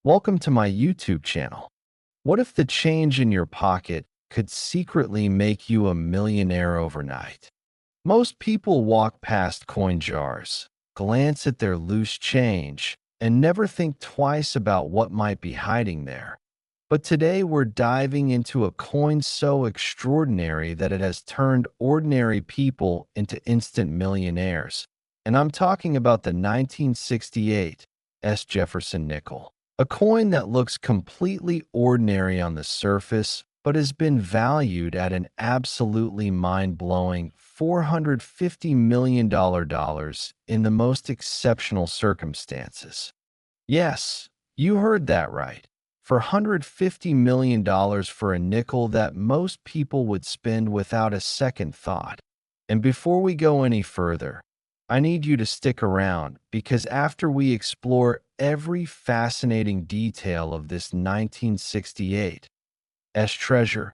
Welcome to my YouTube channel. What if the change in your pocket could secretly make you a millionaire overnight? Most people walk past coin jars, glance at their loose change, and never think twice about what might be hiding there. But today we're diving into a coin so extraordinary that it has turned ordinary people into instant millionaires. And I'm talking about the 1968 Jefferson Nickel. A coin that looks completely ordinary on the surface, but has been valued at an absolutely mind-blowing $450 million in the most exceptional circumstances. Yes, you heard that right. For $150 million for a nickel that most people would spend without a second thought. And before we go any further, I need you to stick around because after we explore every fascinating detail of this 1968 treasure,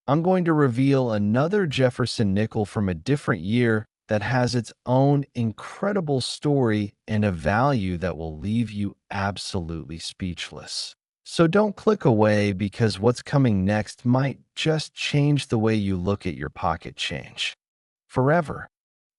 I'm going to reveal another Jefferson nickel from a different year that has its own incredible story and a value that will leave you absolutely speechless. So don't click away because what's coming next might just change the way you look at your pocket change forever.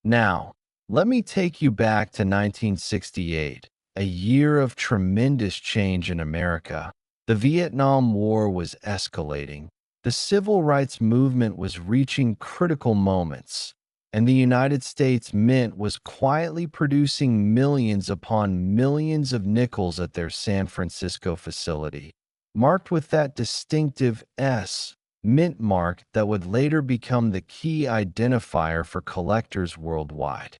Now, let me take you back to 1968, a year of tremendous change in America. The Vietnam War was escalating, the civil rights movement was reaching critical moments, and the United States Mint was quietly producing millions upon millions of nickels at their San Francisco facility, marked with that distinctive S mint mark that would later become the key identifier for collectors worldwide.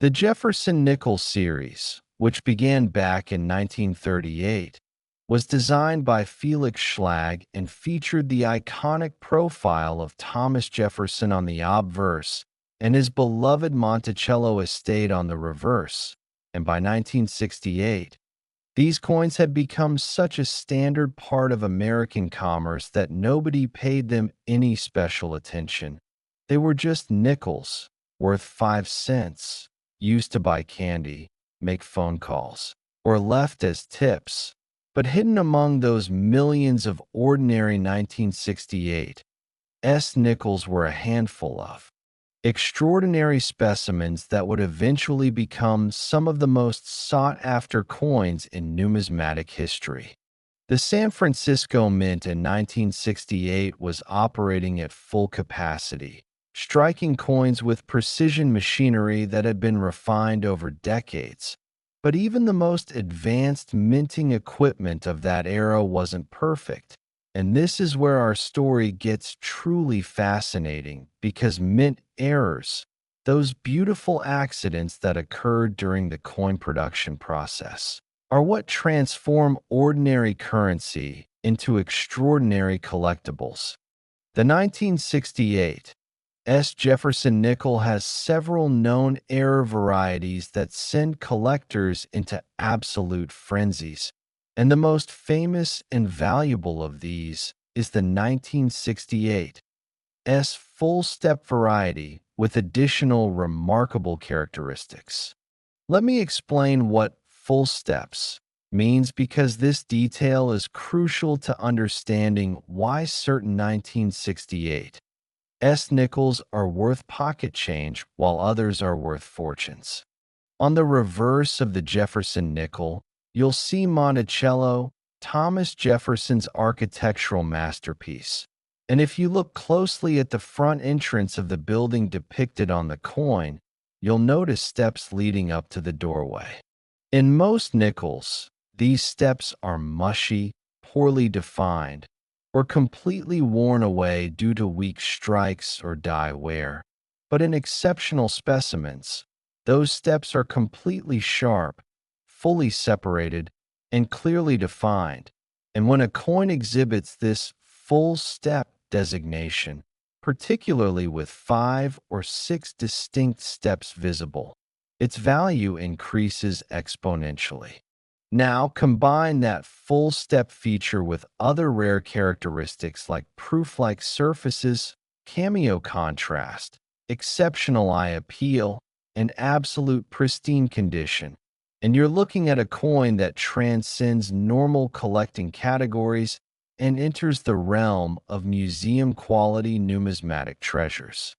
The Jefferson Nickel series, which began back in 1938, was designed by Felix Schlag and featured the iconic profile of Thomas Jefferson on the obverse and his beloved Monticello estate on the reverse. And by 1968, these coins had become such a standard part of American commerce that nobody paid them any special attention. They were just nickels, worth 5 cents, used to buy candy, make phone calls, or left as tips. But hidden among those millions of ordinary 1968 nickels were a handful of extraordinary specimens that would eventually become some of the most sought-after coins in numismatic history. The San Francisco Mint in 1968 was operating at full capacity, striking coins with precision machinery that had been refined over decades. But even the most advanced minting equipment of that era wasn't perfect. And this is where our story gets truly fascinating because mint errors, those beautiful accidents that occurred during the coin production process, are what transform ordinary currency into extraordinary collectibles. The 1968 Jefferson Nickel has several known error varieties that send collectors into absolute frenzies. And the most famous and valuable of these is the 1968 full step variety with additional remarkable characteristics. Let me explain what full steps means because this detail is crucial to understanding why certain 1968 nickels are worth pocket change while others are worth fortunes. On the reverse of the Jefferson Nickel, you'll see Monticello, Thomas Jefferson's architectural masterpiece. And if you look closely at the front entrance of the building depicted on the coin, you'll notice steps leading up to the doorway. In most nickels, these steps are mushy, poorly defined, or completely worn away due to weak strikes or die wear. But in exceptional specimens, those steps are completely sharp, fully separated, and clearly defined. And when a coin exhibits this full step designation, particularly with 5 or 6 distinct steps visible, its value increases exponentially. Now, combine that full step feature with other rare characteristics like proof-like surfaces, cameo contrast, exceptional eye appeal, and absolute pristine condition, And you're looking at a coin that transcends normal collecting categories and enters the realm of museum-quality numismatic treasures.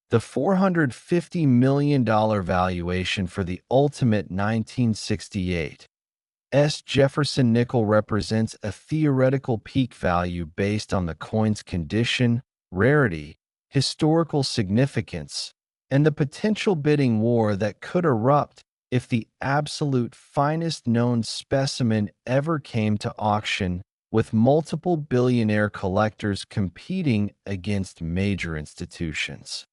The $450 million valuation for the ultimate 1968 Jefferson Nickel represents a theoretical peak value based on the coin's condition, rarity, historical significance, and the potential bidding war that could erupt if the absolute finest known specimen ever came to auction, with multiple billionaire collectors competing against major institutions.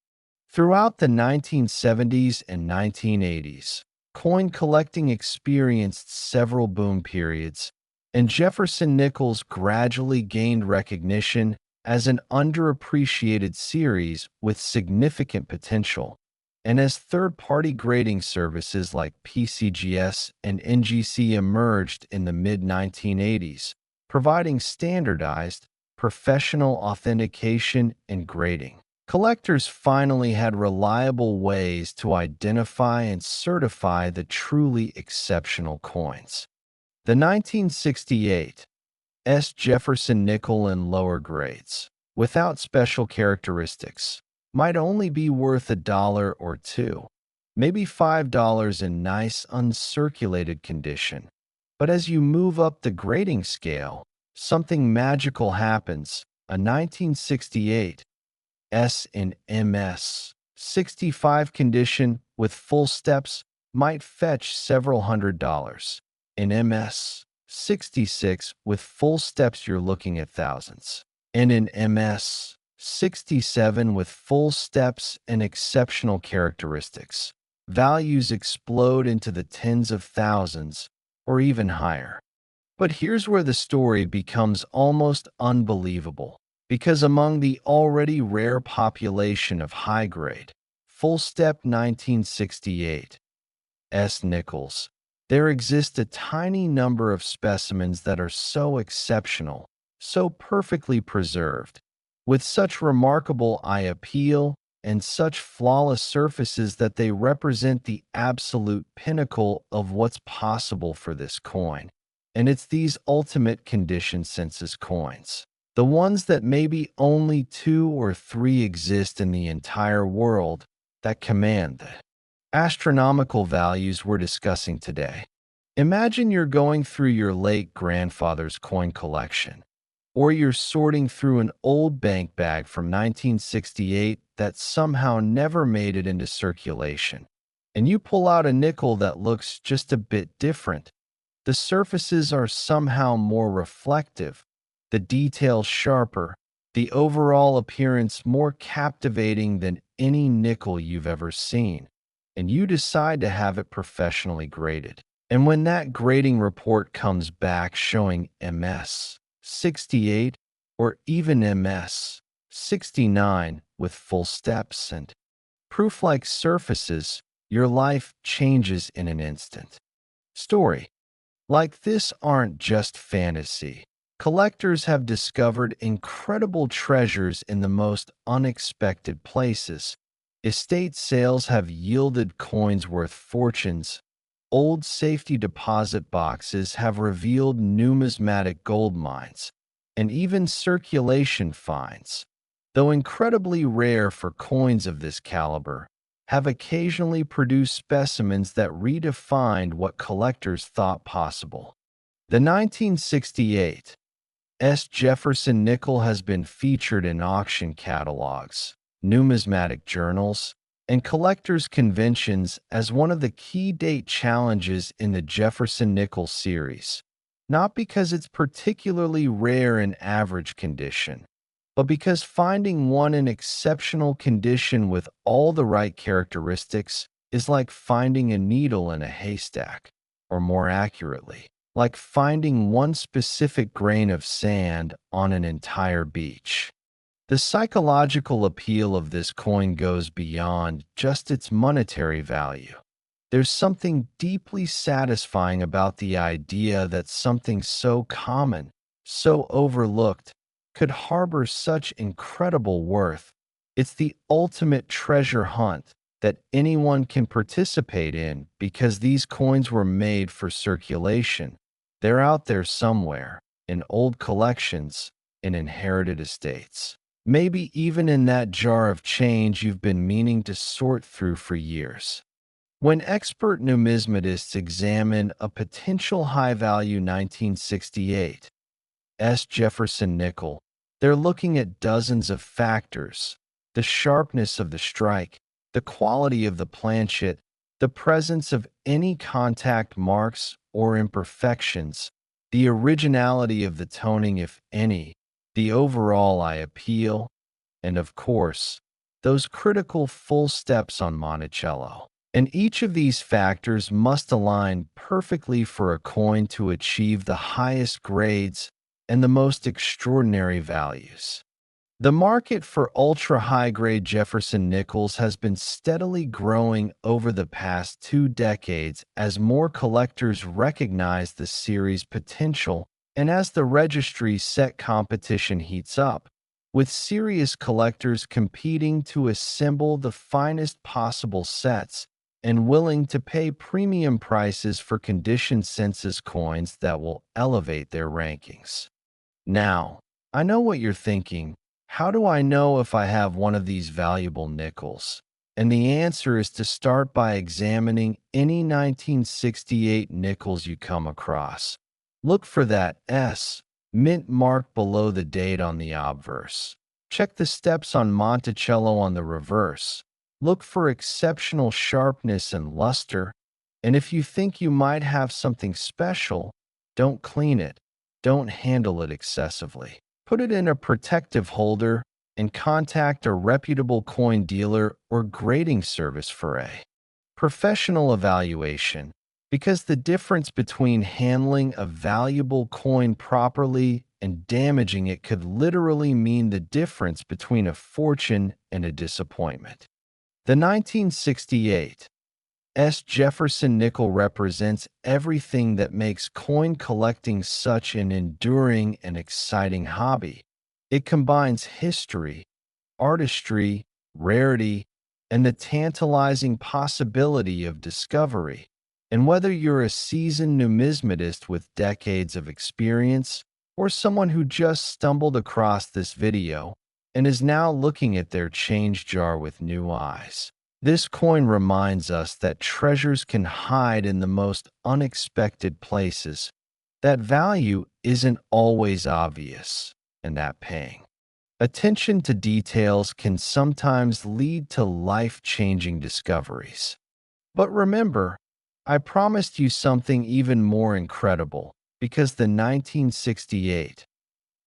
Throughout the 1970s and 1980s, coin collecting experienced several boom periods, and Jefferson Nickels gradually gained recognition as an underappreciated series with significant potential. And as third-party grading services like PCGS and NGC emerged in the mid-1980s, providing standardized, professional authentication and grading, collectors finally had reliable ways to identify and certify the truly exceptional coins. The 1968 Jefferson Nickel in lower grades, without special characteristics, might only be worth $1 or $2, maybe $5 in nice uncirculated condition. But as you move up the grading scale, something magical happens. A 1968 S in MS 65 condition with full steps might fetch several $100s. In MS 66 with full steps you're looking at thousands. And in MS 67 with full steps and exceptional characteristics, values explode into the tens of thousands or even higher. But here's where the story becomes almost unbelievable. Because among the already rare population of high-grade, full-step 1968 Nickels, there exists a tiny number of specimens that are so exceptional, so perfectly preserved, with such remarkable eye appeal and such flawless surfaces that they represent the absolute pinnacle of what's possible for this coin. And it's these ultimate condition census coins, the ones that maybe only 2 or 3 exist in the entire world, that command the astronomical values we're discussing today. Imagine you're going through your late grandfather's coin collection, or you're sorting through an old bank bag from 1968 that somehow never made it into circulation, and you pull out a nickel that looks just a bit different. The surfaces are somehow more reflective, the details sharper, the overall appearance more captivating than any nickel you've ever seen, and you decide to have it professionally graded. And when that grading report comes back showing MS 68 or even MS 69 with full steps and proof-like surfaces, your life changes in an instant. Story like this aren't just fantasy. Collectors have discovered incredible treasures in the most unexpected places. Estate sales have yielded coins worth fortunes. Old safety deposit boxes have revealed numismatic gold mines, and even circulation finds, though incredibly rare for coins of this caliber, have occasionally produced specimens that redefined what collectors thought possible. The 1968 Jefferson Nickel has been featured in auction catalogs, numismatic journals, and collectors' conventions as one of the key date challenges in the Jefferson Nickel series, not because it's particularly rare in average condition, but because finding one in exceptional condition with all the right characteristics is like finding a needle in a haystack, or more accurately, like finding one specific grain of sand on an entire beach. The psychological appeal of this coin goes beyond just its monetary value. There's something deeply satisfying about the idea that something so common, so overlooked, could harbor such incredible worth. It's the ultimate treasure hunt, that anyone can participate in because these coins were made for circulation. They're out there somewhere, in old collections, in inherited estates. Maybe even in that jar of change you've been meaning to sort through for years. When expert numismatists examine a potential high-value 1968 Jefferson Nickel, they're looking at dozens of factors: the sharpness of the strike, the quality of the planchet, the presence of any contact marks or imperfections, the originality of the toning, if any, the overall eye appeal, and of course, those critical full steps on Monticello. And each of these factors must align perfectly for a coin to achieve the highest grades and the most extraordinary values. The market for ultra-high-grade Jefferson Nickels has been steadily growing over the past 2 decades as more collectors recognize the series' potential and as the registry set competition heats up, with serious collectors competing to assemble the finest possible sets and willing to pay premium prices for condition census coins that will elevate their rankings. Now, I know what you're thinking. How do I know if I have one of these valuable nickels? And the answer is to start by examining any 1968 nickels you come across. Look for that S mint mark below the date on the obverse. Check the steps on Monticello on the reverse. Look for exceptional sharpness and luster. And if you think you might have something special, don't clean it. Don't handle it excessively. Put it in a protective holder and contact a reputable coin dealer or grading service for a professional evaluation, because the difference between handling a valuable coin properly and damaging it could literally mean the difference between a fortune and a disappointment. The 1968 Jefferson Nickel represents everything that makes coin collecting such an enduring and exciting hobby. It combines history, artistry, rarity, and the tantalizing possibility of discovery. And whether you're a seasoned numismatist with decades of experience or someone who just stumbled across this video and is now looking at their change jar with new eyes, this coin reminds us that treasures can hide in the most unexpected places, that value isn't always obvious, and that paying attention to details can sometimes lead to life-changing discoveries. But remember, I promised you something even more incredible, because the 1968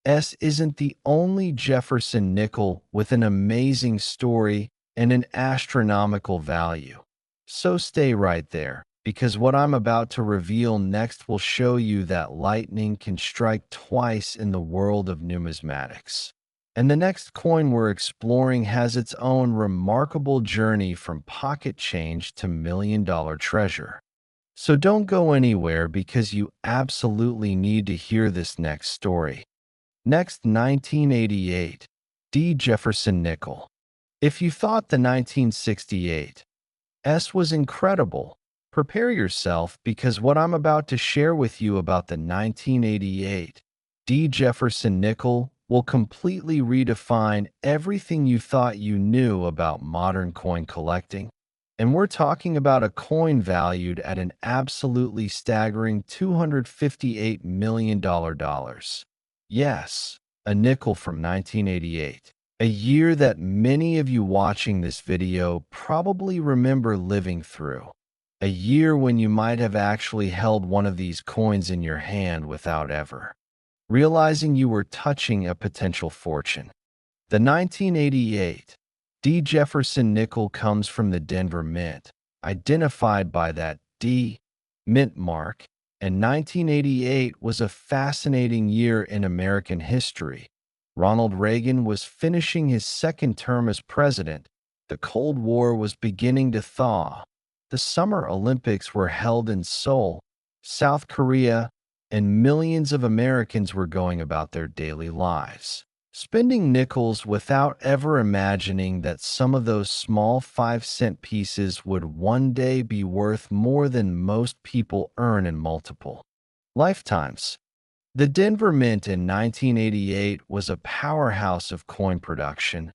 isn't the only Jefferson Nickel with an amazing story and an astronomical value. So stay right there, because what I'm about to reveal next will show you that lightning can strike twice in the world of numismatics. And the next coin we're exploring has its own remarkable journey from pocket change to million-dollar treasure. So don't go anywhere, because you absolutely need to hear this next story. Next, 1988 Jefferson Nickel. If you thought the 1968 was incredible, prepare yourself, because what I'm about to share with you about the 1988 Jefferson Nickel will completely redefine everything you thought you knew about modern coin collecting. And we're talking about a coin valued at an absolutely staggering $258 million. Yes, a nickel from 1988. A year that many of you watching this video probably remember living through. A year when you might have actually held one of these coins in your hand without ever realizing you were touching a potential fortune. The 1988 Jefferson Nickel comes from the Denver Mint, identified by that D mint mark, and 1988 was a fascinating year in American history. Ronald Reagan was finishing his second term as president. The Cold War was beginning to thaw. The Summer Olympics were held in Seoul, South Korea, and millions of Americans were going about their daily lives. spending nickels without ever imagining that some of those small 5-cent pieces would one day be worth more than most people earn in multiple lifetimes. The Denver Mint in 1988 was a powerhouse of coin production,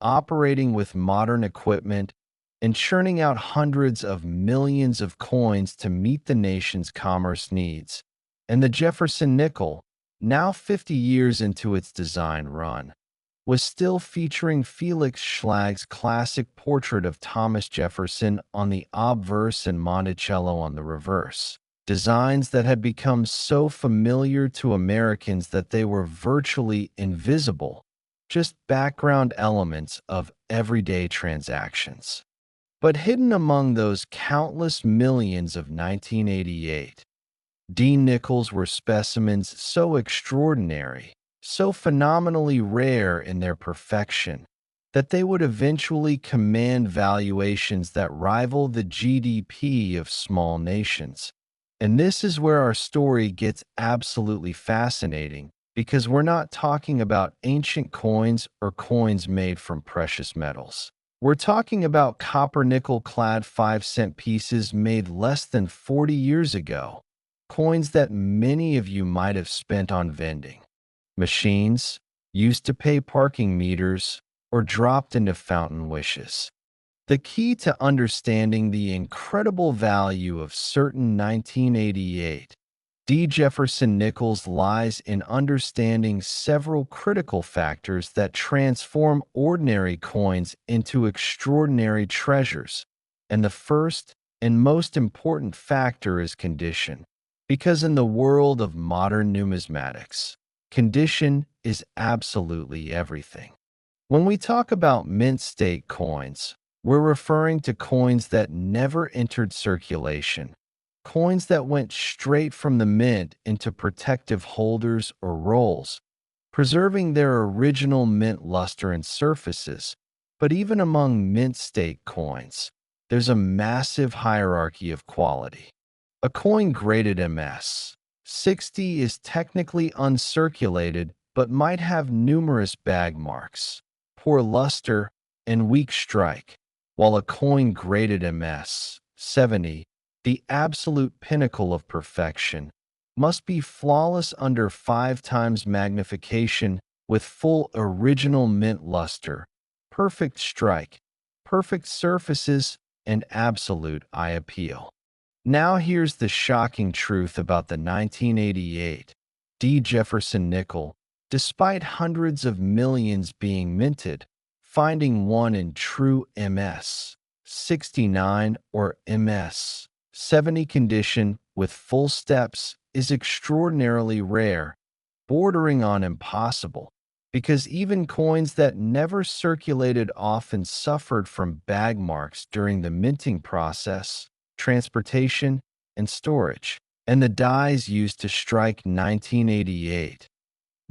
operating with modern equipment and churning out hundreds of millions of coins to meet the nation's commerce needs. And the Jefferson Nickel, now 50 years into its design run, was still featuring Felix Schlag's classic portrait of Thomas Jefferson on the obverse and Monticello on the reverse. Designs that had become so familiar to Americans that they were virtually invisible, just background elements of everyday transactions. But hidden among those countless millions of 1988, D nickels were specimens so extraordinary, so phenomenally rare in their perfection, that they would eventually command valuations that rival the GDP of small nations. And this is where our story gets absolutely fascinating, because we're not talking about ancient coins or coins made from precious metals. We're talking about copper nickel clad 5-cent pieces made less than 40 years ago, coins that many of you might have spent on vending machines, used to pay parking meters, or dropped into fountain wishes. The key to understanding the incredible value of certain 1988 D. Jefferson Nickels lies in understanding several critical factors that transform ordinary coins into extraordinary treasures. And the first and most important factor is condition, because in the world of modern numismatics, condition is absolutely everything. When we talk about mint state coins, we're referring to coins that never entered circulation, coins that went straight from the mint into protective holders or rolls, preserving their original mint luster and surfaces. But even among mint state coins, there's a massive hierarchy of quality. A coin graded MS 60 is technically uncirculated but might have numerous bag marks, poor luster, and weak strike, while a coin graded MS 70, the absolute pinnacle of perfection, must be flawless under 5 times magnification with full original mint luster, perfect strike, perfect surfaces, and absolute eye appeal. Now here's the shocking truth about the 1988 D. Jefferson Nickel. Despite hundreds of millions being minted, finding one in true MS 69 or MS 70 condition with full steps is extraordinarily rare, bordering on impossible, because even coins that never circulated often suffered from bag marks during the minting process, transportation, and storage. And the dies used to strike 1988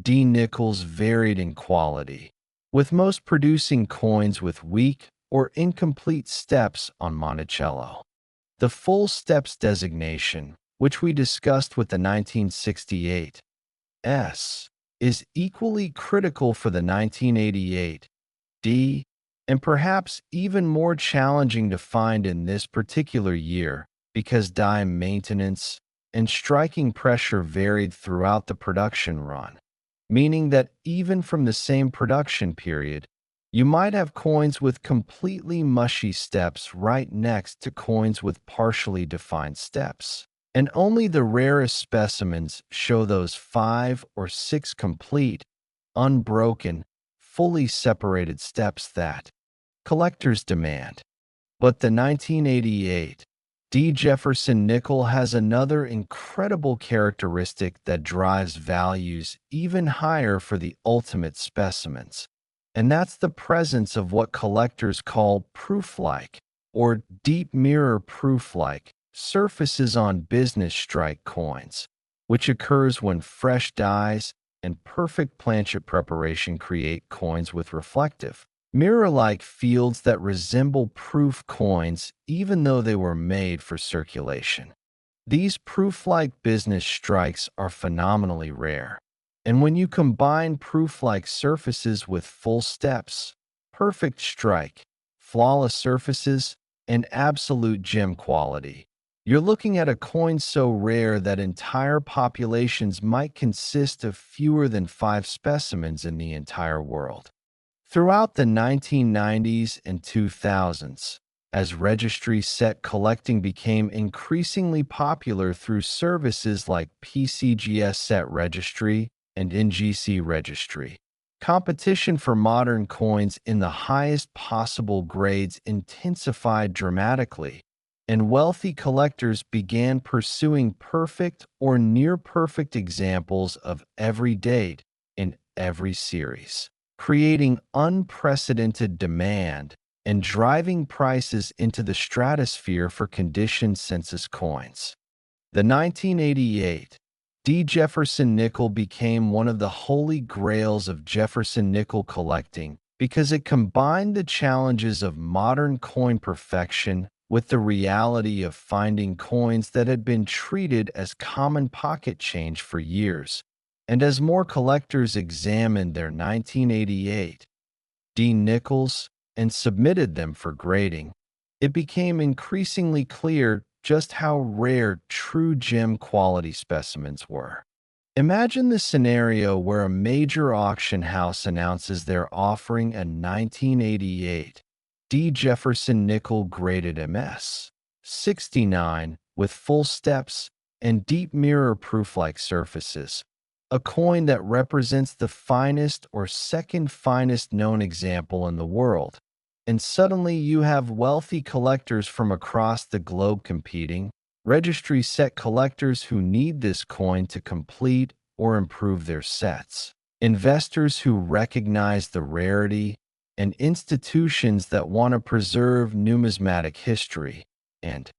D nickels varied in quality, with most producing coins with weak or incomplete steps on Monticello. The full steps designation, which we discussed with the 1968 S, is equally critical for the 1988 D, and perhaps even more challenging to find in this particular year because die maintenance and striking pressure varied throughout the production run, meaning that even from the same production period, you might have coins with completely mushy steps right next to coins with partially defined steps. And only the rarest specimens show those 5 or 6 complete, unbroken, fully separated steps that collectors demand. But the 1988 D. Jefferson Nickel has another incredible characteristic that drives values even higher for the ultimate specimens, and that's the presence of what collectors call proof-like, or deep mirror proof-like, surfaces on business strike coins, which occurs when fresh dies and perfect planchet preparation create coins with reflective, mirror-like fields that resemble proof coins even though they were made for circulation. These proof-like business strikes are phenomenally rare, And when you combine proof-like surfaces with full steps, perfect strike, flawless surfaces, and absolute gem quality, you're looking at a coin so rare that entire populations might consist of fewer than 5 specimens in the entire world. Throughout the 1990s and 2000s, as registry set collecting became increasingly popular through services like PCGS Set Registry and NGC Registry, competition for modern coins in the highest possible grades intensified dramatically, and wealthy collectors began pursuing perfect or near-perfect examples of every date in every series, creating unprecedented demand and driving prices into the stratosphere for condition census coins. The 1988 Jefferson Nickel became one of the holy grails of Jefferson nickel collecting because it combined the challenges of modern coin perfection with the reality of finding coins that had been treated as common pocket change for years. And as more collectors examined their 1988 Nickels and submitted them for grading, it became increasingly clear just how rare true gem quality specimens were. Imagine the scenario where a major auction house announces they're offering a 1988 Jefferson Nickel graded MS 69 with full steps and deep mirror proof-like surfaces, a coin that represents the finest or second finest known example in the world. And suddenly you have wealthy collectors from across the globe competing, registry set collectors who need this coin to complete or improve their sets, investors who recognize the rarity, and institutions that want to preserve numismatic history. And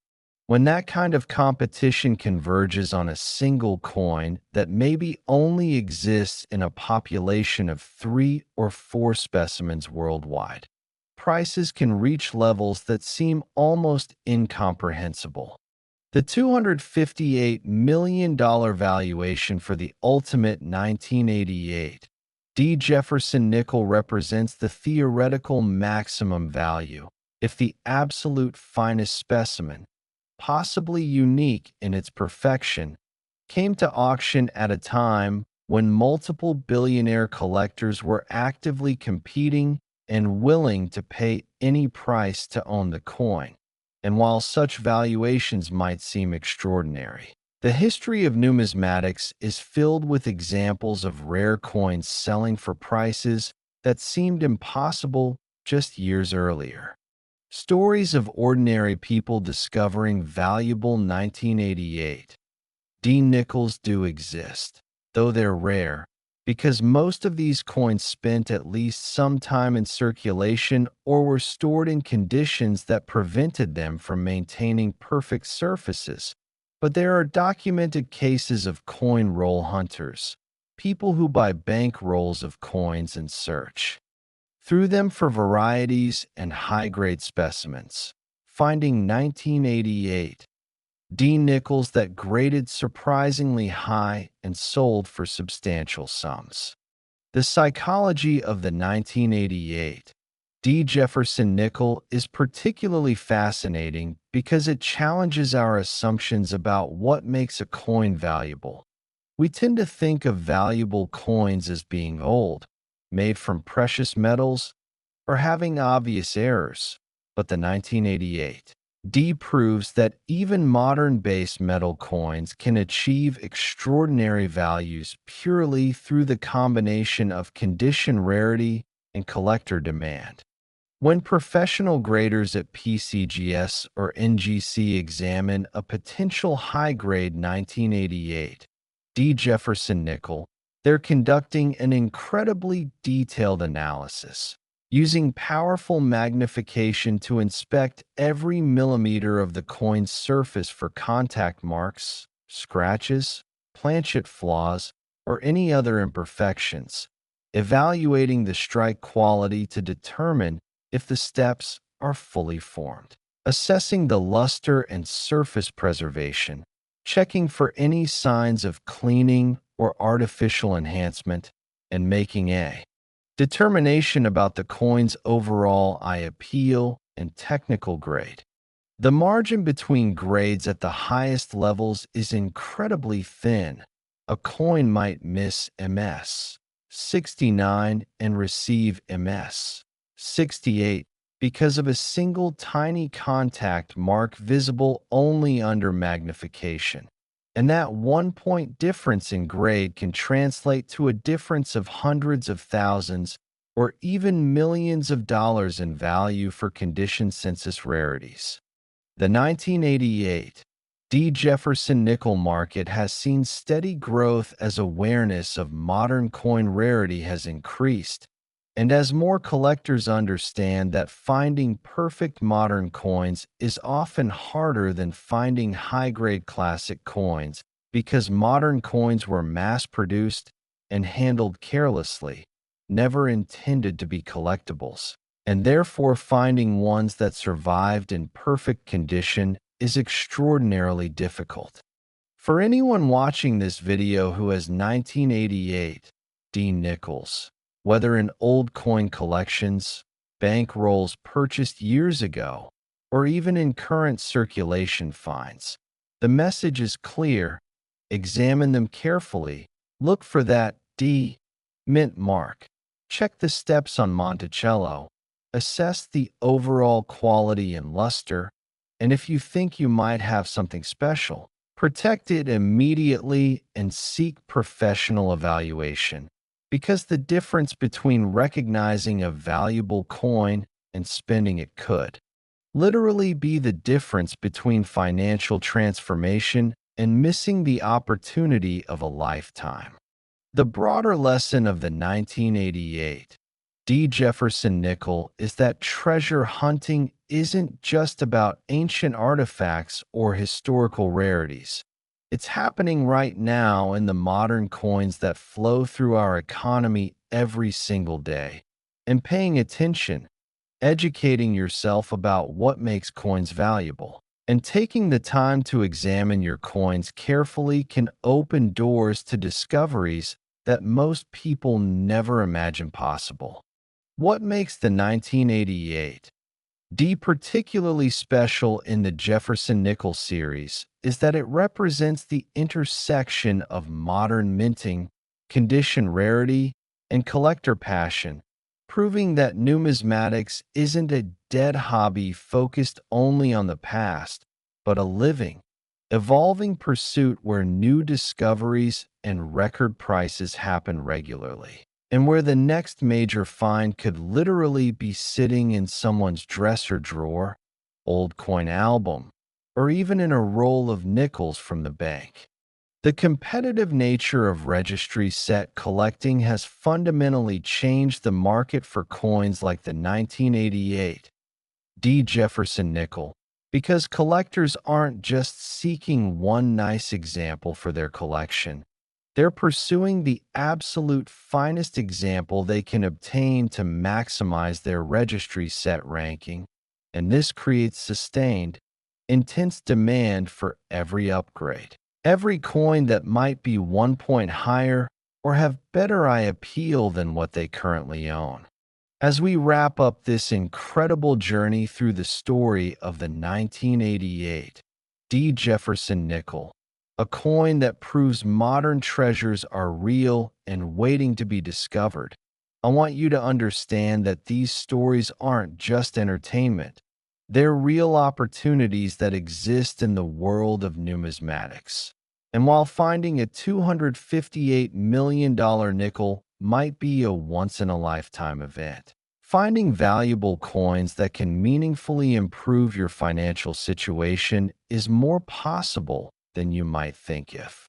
when that kind of competition converges on a single coin that maybe only exists in a population of 3 or 4 specimens worldwide, prices can reach levels that seem almost incomprehensible. The $258 million valuation for the ultimate 1988 Jefferson Nickel represents the theoretical maximum value if the absolute finest specimen, possibly unique in its perfection, came to auction at a time when multiple billionaire collectors were actively competing and willing to pay any price to own the coin. And while such valuations might seem extraordinary, the history of numismatics is filled with examples of rare coins selling for prices that seemed impossible just years earlier. Stories of ordinary people discovering valuable 1988 nickels do exist, though they're rare, because most of these coins spent at least some time in circulation or were stored in conditions that prevented them from maintaining perfect surfaces. But there are documented cases of coin roll hunters, people who buy bank rolls of coins and search through them for varieties and high-grade specimens, finding 1988 nickels that graded surprisingly high and sold for substantial sums. The psychology of the 1988 Jefferson Nickel is particularly fascinating because it challenges our assumptions about what makes a coin valuable. We tend to think of valuable coins as being old, made from precious metals, or having obvious errors, but the 1988 proves that even modern base metal coins can achieve extraordinary values purely through the combination of condition rarity and collector demand. When professional graders at PCGS or NGC examine a potential high-grade 1988 Jefferson Nickel, they're conducting an incredibly detailed analysis, using powerful magnification to inspect every millimeter of the coin's surface for contact marks, scratches, planchet flaws, or any other imperfections, evaluating the strike quality to determine if the steps are fully formed, assessing the luster and surface preservation, checking for any signs of cleaning or artificial enhancement, and making a determination about the coin's overall eye appeal and technical grade. The margin between grades at the highest levels is incredibly thin. A coin might miss MS 69 and receive MS 68 because of a single tiny contact mark visible only under magnification. And that 1 point difference in grade can translate to a difference of hundreds of thousands or even millions of dollars in value for condition census rarities. The 1988 Jefferson Nickel market has seen steady growth as awareness of modern coin rarity has increased, and as more collectors understand that finding perfect modern coins is often harder than finding high-grade classic coins because modern coins were mass-produced and handled carelessly, never intended to be collectibles, and therefore finding ones that survived in perfect condition is extraordinarily difficult. For anyone watching this video who has 1988 Nickels, whether in old coin collections, bank rolls purchased years ago, or even in current circulation finds, the message is clear. Examine them carefully. Look for that D mint mark. Check the steps on Monticello. Assess the overall quality and luster, and if you think you might have something special, protect it immediately and seek professional evaluation, because the difference between recognizing a valuable coin and spending it could literally be the difference between financial transformation and missing the opportunity of a lifetime. The broader lesson of the 1988 Jefferson Nickel is that treasure hunting isn't just about ancient artifacts or historical rarities. It's happening right now in the modern coins that flow through our economy every single day. And paying attention, educating yourself about what makes coins valuable, and taking the time to examine your coins carefully can open doors to discoveries that most people never imagined possible. What makes the 1988 particularly special in the Jefferson Nickel series is that it represents the intersection of modern minting, condition rarity, and collector passion, proving that numismatics isn't a dead hobby focused only on the past, but a living, evolving pursuit where new discoveries and record prices happen regularly, and where the next major find could literally be sitting in someone's dresser drawer, old coin album, or even in a roll of nickels from the bank. The competitive nature of registry set collecting has fundamentally changed the market for coins like the 1988 Jefferson Nickel, because collectors aren't just seeking one nice example for their collection. They're pursuing the absolute finest example they can obtain to maximize their registry set ranking, and this creates sustained, intense demand for every upgrade. Every coin that might be 1 point higher or have better eye appeal than what they currently own. As we wrap up this incredible journey through the story of the 1988 Jefferson Nickel, a coin that proves modern treasures are real and waiting to be discovered, I want you to understand that these stories aren't just entertainment. They're real opportunities that exist in the world of numismatics. And while finding a $258 million nickel might be a once-in-a-lifetime event, finding valuable coins that can meaningfully improve your financial situation is more possible than you might think if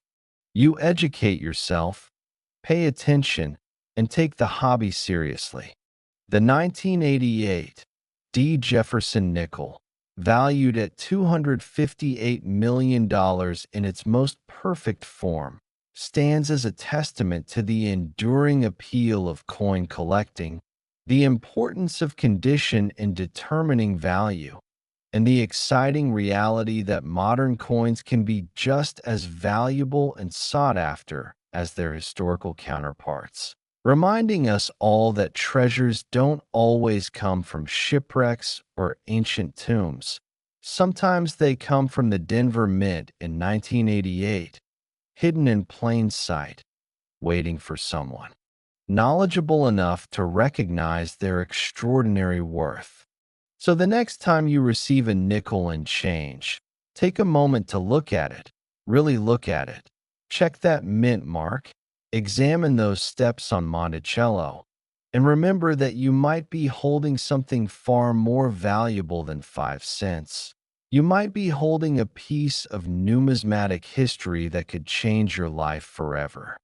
you educate yourself, pay attention, and take the hobby seriously. The 1988 Jefferson Nickel, valued at $258 million in its most perfect form, stands as a testament to the enduring appeal of coin collecting, the importance of condition in determining value, and the exciting reality that modern coins can be just as valuable and sought after as their historical counterparts, reminding us all that treasures don't always come from shipwrecks or ancient tombs. Sometimes they come from the Denver Mint in 1988, hidden in plain sight, waiting for someone knowledgeable enough to recognize their extraordinary worth. So the next time you receive a nickel and change, take a moment to look at it, really look at it. Check that mint mark, examine those steps on Monticello, and remember that you might be holding something far more valuable than 5 cents. You might be holding a piece of numismatic history that could change your life forever.